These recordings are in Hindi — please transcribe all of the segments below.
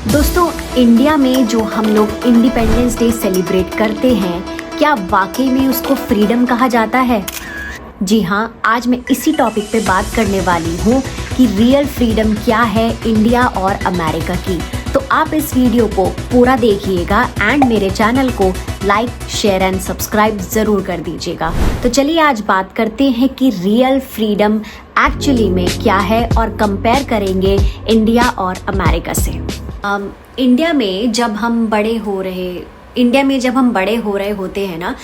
दोस्तों, इंडिया में जो हम लोग इंडिपेंडेंस डे सेलिब्रेट करते हैं, क्या वाकई में उसको फ्रीडम कहा जाता है? जी हाँ, आज मैं इसी टॉपिक पे बात करने वाली हूँ कि रियल फ्रीडम क्या है इंडिया और अमेरिका की। तो आप इस वीडियो को पूरा देखिएगा एंड मेरे चैनल को लाइक, शेयर एंड सब्सक्राइब ज़रूर कर दीजिएगा। तो चलिए आज बात करते हैं कि रियल फ्रीडम एक्चुअली में क्या है और कंपेयर करेंगे इंडिया और अमेरिका से। इंडिया में जब हम बड़े हो रहे होते हैं ना,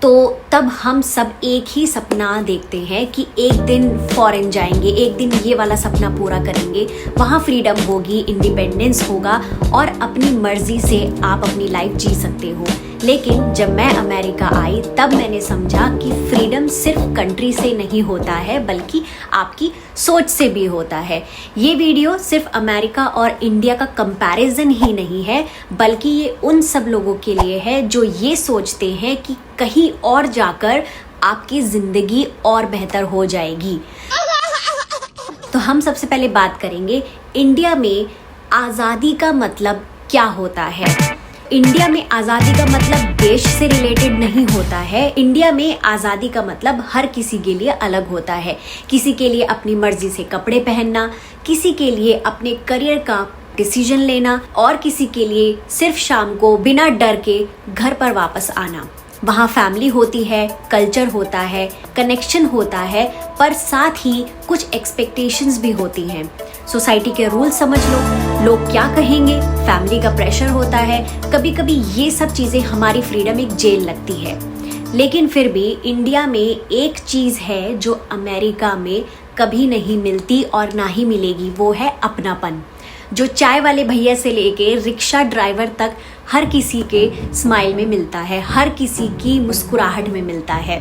तो तब हम सब एक ही सपना देखते हैं कि एक दिन फॉरेन जाएंगे, एक दिन ये वाला सपना पूरा करेंगे, वहाँ फ्रीडम होगी, इंडिपेंडेंस होगा और अपनी मर्जी से आप अपनी लाइफ जी सकते हो। लेकिन जब मैं अमेरिका आई तब मैंने समझा कि फ्रीडम सिर्फ कंट्री से नहीं होता है बल्कि आपकी सोच से भी होता है। ये वीडियो सिर्फ अमेरिका और इंडिया का कंपैरिजन ही नहीं है, बल्कि ये उन सब लोगों के लिए है जो ये सोचते हैं कि कहीं और जाकर आपकी ज़िंदगी और बेहतर हो जाएगी। तो हम सबसे पहले बात करेंगे इंडिया में आज़ादी का मतलब क्या होता है। इंडिया में आज़ादी का मतलब देश से रिलेटेड नहीं होता है। इंडिया में आज़ादी का मतलब हर किसी के लिए अलग होता है। किसी के लिए अपनी मर्जी से कपड़े पहनना, किसी के लिए अपने करियर का डिसीजन लेना और किसी के लिए सिर्फ शाम को बिना डर के घर पर वापस आना। वहाँ फैमिली होती है, कल्चर होता है, कनेक्शन होता है, पर साथ ही कुछ एक्सपेक्टेशंस भी होती हैं। सोसाइटी के रूल समझ लो, लोग क्या कहेंगे, फैमिली का प्रेशर होता है। कभी कभी ये सब चीज़ें हमारी फ्रीडम एक जेल लगती है। लेकिन फिर भी इंडिया में एक चीज़ है जो अमेरिका में कभी नहीं मिलती और ना ही मिलेगी, वो है अपनापन। जो चाय वाले भैया से लेके रिक्शा ड्राइवर तक हर किसी के स्माइल में मिलता है, हर किसी की मुस्कुराहट में मिलता है।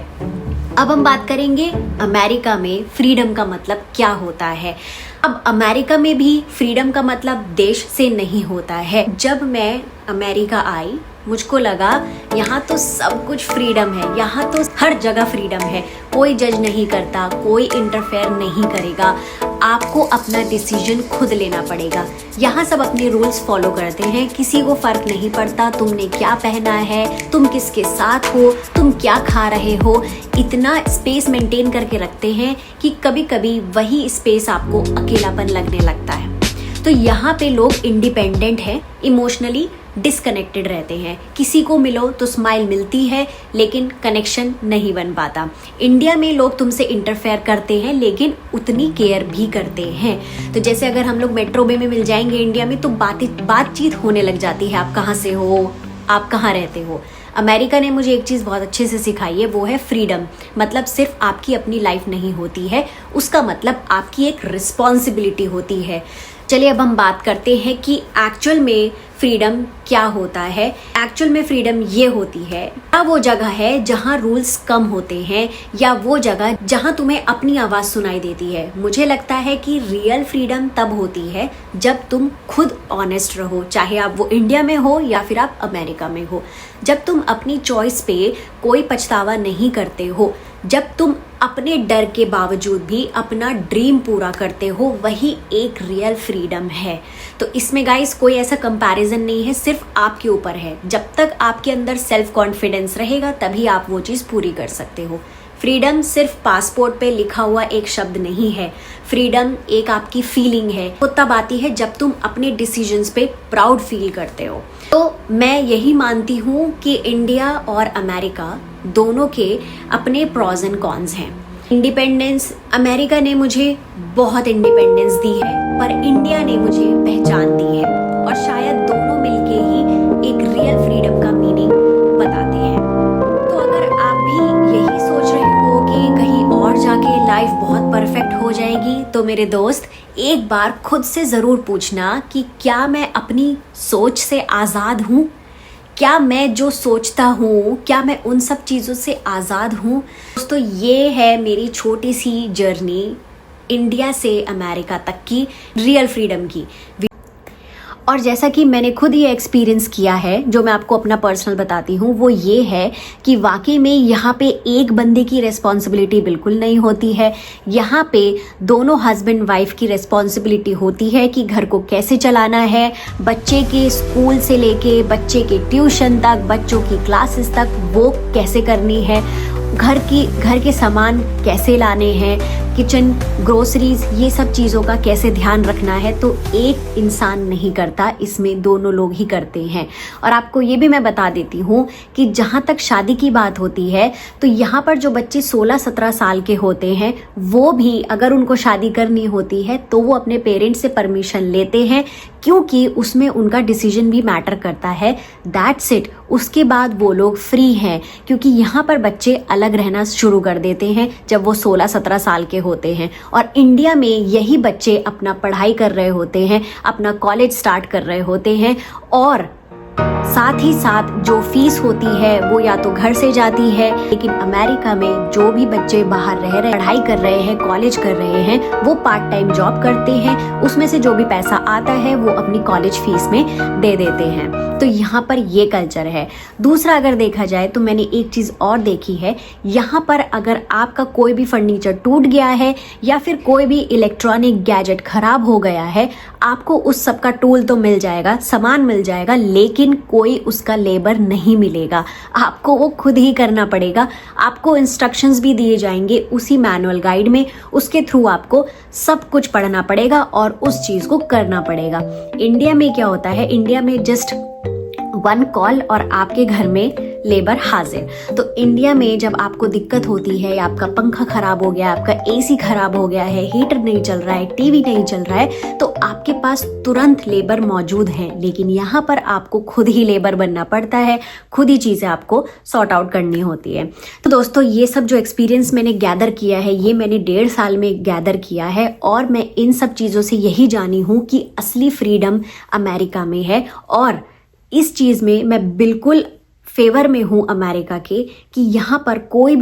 अब हम बात करेंगे अमेरिका में फ्रीडम का मतलब क्या होता है। अब अमेरिका में भी फ्रीडम का मतलब देश से नहीं होता है। जब मैं अमेरिका आई मुझको लगा यहाँ तो सब कुछ फ्रीडम है, यहाँ तो हर जगह फ्रीडम है, कोई जज नहीं करता, कोई इंटरफेयर नहीं करेगा, आपको अपना डिसीजन खुद लेना पड़ेगा। यहाँ सब अपने रूल्स फॉलो करते हैं, किसी को फर्क नहीं पड़ता तुमने क्या पहना है, तुम किसके साथ हो, तुम क्या खा रहे हो। इतना स्पेस मेंटेन करके रखते हैं कि कभी कभी वही स्पेस आपको अकेलापन लगने लगता है। तो यहाँ पे लोग इंडिपेंडेंट हैं, इमोशनली डिस्कनेक्टेड रहते हैं। किसी को मिलो तो स्माइल मिलती है लेकिन कनेक्शन नहीं बन पाता। इंडिया में लोग तुमसे इंटरफेयर करते हैं लेकिन उतनी केयर भी करते हैं। तो जैसे अगर हम लोग मेट्रो में मिल जाएंगे इंडिया में तो बातचीत होने लग जाती है, आप कहाँ से हो, आप कहाँ रहते हो। अमेरिका ने मुझे एक चीज़ बहुत अच्छे से सिखाई है, वो है फ्रीडम। मतलब सिर्फ आपकी अपनी लाइफ नहीं होती है, उसका मतलब आपकी एक रिस्पॉन्सिबिलिटी होती है। चलिए अब हम बात करते हैं कि एक्चुअल में फ्रीडम क्या होता है। एक्चुअल में फ्रीडम ये होती है, या वो जगह है जहाँ रूल्स कम होते हैं, या वो जगह जहाँ तुम्हें अपनी आवाज़ सुनाई देती है। मुझे लगता है कि रियल फ्रीडम तब होती है जब तुम खुद ऑनेस्ट रहो, चाहे आप वो इंडिया में हो या फिर आप अमेरिका में हो। जब तुम अपनी चॉइस पे कोई पछतावा नहीं करते हो, जब तुम अपने डर के बावजूद भी अपना ड्रीम पूरा करते हो, वही एक रियल फ्रीडम है। तो इसमें गाइस कोई ऐसा कंपैरिजन नहीं है, सिर्फ आपके ऊपर है। जब तक आपके अंदर सेल्फ कॉन्फिडेंस रहेगा तभी आप वो चीज़ पूरी कर सकते हो। फ्रीडम सिर्फ पासपोर्ट पे लिखा हुआ एक शब्द नहीं है, फ्रीडम एक आपकी फीलिंग है। वो तब आती है जब तुम अपने डिसीजंस पे प्राउड फील करते हो। तो मैं यही मानती हूँ कि इंडिया और अमेरिका दोनों के अपने प्रॉज एंड कॉन्स हैं। इंडिपेंडेंस, अमेरिका ने मुझे बहुत इंडिपेंडेंस दी है, पर इंडिया ने मुझे पहचान दी है, और शायद दोनों मिलके ही एक रियल फ्रीडम का मीनिंग बताते हैं। तो अगर आप भी यही सोच रहे हो कि कहीं और जाके लाइफ बहुत परफेक्ट हो जाएगी, तो मेरे दोस्त एक बार खुद से ज़रूर पूछना कि क्या मैं अपनी सोच से आज़ाद हूँ? क्या मैं जो सोचता हूँ, क्या मैं उन सब चीज़ों से आज़ाद हूँ? दोस्तों, ये है मेरी छोटी सी जर्नी इंडिया से अमेरिका तक की रियल फ्रीडम की। और जैसा कि मैंने खुद ये एक्सपीरियंस किया है, जो मैं आपको अपना पर्सनल बताती हूँ, वो ये है कि वाकई में यहाँ पे एक बंदे की रिस्पॉन्सिबिलिटी बिल्कुल नहीं होती है। यहाँ पे दोनों हस्बैंड वाइफ की रिस्पॉन्सिबिलिटी होती है कि घर को कैसे चलाना है, बच्चे के स्कूल से लेके बच्चे के ट्यूशन तक, बच्चों की क्लासेस तक वो कैसे करनी है, घर के सामान कैसे लाने हैं, किचन ग्रोसरीज, ये सब चीज़ों का कैसे ध्यान रखना है। तो एक इंसान नहीं करता, इसमें दोनों लोग ही करते हैं। और आपको ये भी मैं बता देती हूँ कि जहाँ तक शादी की बात होती है, तो यहाँ पर जो बच्चे 16-17 साल के होते हैं, वो भी अगर उनको शादी करनी होती है तो वो अपने पेरेंट्स से परमिशन लेते हैं, क्योंकि उसमें उनका डिसीजन भी मैटर करता है। That's it. उसके बाद वो लोग फ्री हैं, क्योंकि यहाँ पर बच्चे अलग रहना शुरू कर देते हैं जब वो 16-17 साल के होते हैं। और इंडिया में यही बच्चे अपना पढ़ाई कर रहे होते हैं, अपना कॉलेज स्टार्ट कर रहे होते हैं, और साथ ही साथ जो फीस होती है वो या तो घर से जाती है। लेकिन अमेरिका में जो भी बच्चे बाहर रह रहे, पढ़ाई कर रहे हैं, कॉलेज कर रहे हैं, वो पार्ट टाइम जॉब करते हैं, उसमें से जो भी पैसा आता है वो अपनी कॉलेज फीस में दे देते हैं। तो यहाँ पर ये कल्चर है। दूसरा अगर देखा जाए तो मैंने एक चीज़ और देखी है, यहाँ पर अगर आपका कोई भी फर्नीचर टूट गया है या फिर कोई भी इलेक्ट्रॉनिक गैजेट खराब हो गया है, आपको उस सब का टूल तो मिल जाएगा, सामान मिल जाएगा, लेकिन कोई उसका लेबर नहीं मिलेगा। आपको वो खुद ही करना पड़ेगा। आपको इंस्ट्रक्शंस भी दिए जाएंगे उसी मैनुअल गाइड में, उसके थ्रू आपको सब कुछ पढ़ना पड़ेगा और उस चीज़ को करना पड़ेगा। इंडिया में क्या होता है, इंडिया में जस्ट 1 कॉल और आपके घर में लेबर हाजिर। तो इंडिया में जब आपको दिक्कत होती है, या आपका पंखा खराब हो गया, आपका एसी खराब हो गया है, हीटर नहीं चल रहा है, टीवी नहीं चल रहा है, तो आपके पास तुरंत लेबर मौजूद है। लेकिन यहाँ पर आपको खुद ही लेबर बनना पड़ता है, खुद ही चीज़ें आपको सॉर्ट आउट करनी होती है। तो दोस्तों, ये सब जो एक्सपीरियंस मैंने गैदर किया है, ये मैंने 1.5 साल में गैदर किया है, और मैं इन सब चीज़ों से यही जानी हूँ कि असली फ्रीडम अमेरिका में है। और इस चीज़ में मैं बिल्कुल फेवर में हूँ अमेरिका के, कि यहाँ पर कोई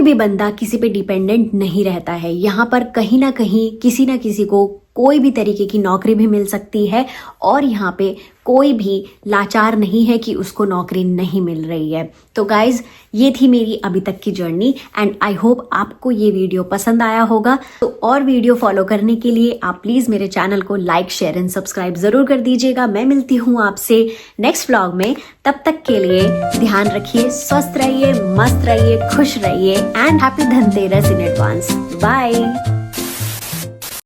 भी बंदा किसी पे डिपेंडेंट नहीं रहता है। यहाँ पर कहीं ना कहीं किसी ना किसी को कोई भी तरीके की नौकरी भी मिल सकती है, और यहाँ पे कोई भी लाचार नहीं है कि उसको नौकरी नहीं मिल रही है। तो गाइज, ये थी मेरी अभी तक की जर्नी, एंड आई होप आपको ये वीडियो पसंद आया होगा। तो और वीडियो फॉलो करने के लिए आप प्लीज़ मेरे चैनल को लाइक, शेयर एंड सब्सक्राइब ज़रूर कर दीजिएगा। मैं मिलती हूँ आपसे नेक्स्ट व्लॉग में। तब तक के लिए ध्यान रखिए, स्वस्थ रहिए, मस्त रहिए, खुश रहिए, and happy Dhanteras in advance. Bye.